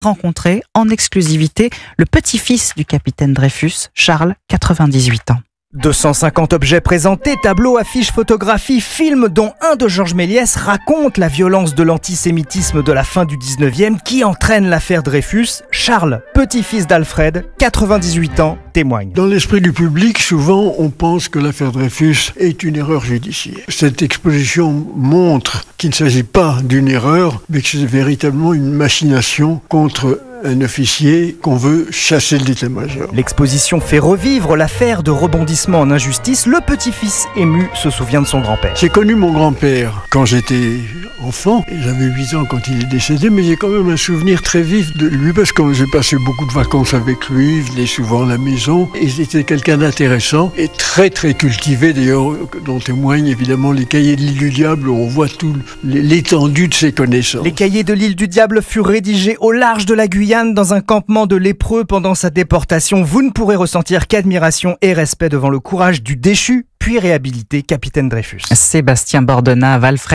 rencontré en exclusivité le petit-fils du capitaine Dreyfus, Charles, 98 ans. 250 objets présentés, tableaux, affiches, photographies, films, dont un de Georges Méliès raconte la violence de l'antisémitisme de la fin du 19e qui entraîne l'affaire Dreyfus. Charles, petit-fils d'Alfred, 98 ans, témoigne. Dans l'esprit du public, souvent, on pense que l'affaire Dreyfus est une erreur judiciaire. Cette exposition montre qu'il ne s'agit pas d'une erreur, mais que c'est véritablement une machination contre un officier qu'on veut chasser de l'état-major. L'exposition fait revivre l'affaire de rebondissement en injustice. Le petit-fils ému se souvient de son grand-père. J'ai connu mon grand-père quand j'étais enfant. J'avais 8 ans quand il est décédé, mais j'ai quand même un souvenir très vif de lui parce que j'ai passé beaucoup de vacances avec lui, il venait souvent à la maison. Et c'était quelqu'un d'intéressant et très très cultivé d'ailleurs, dont témoignent évidemment les cahiers de l'île du Diable où on voit tout l'étendue de ses connaissances. Les cahiers de l'île du Diable furent rédigés au large de la Guyane dans un campement de lépreux pendant sa déportation. Vous ne pourrez ressentir qu'admiration et respect devant le courage du déchu puis réhabilité capitaine Dreyfus. Sébastien Bordenat, Valfred.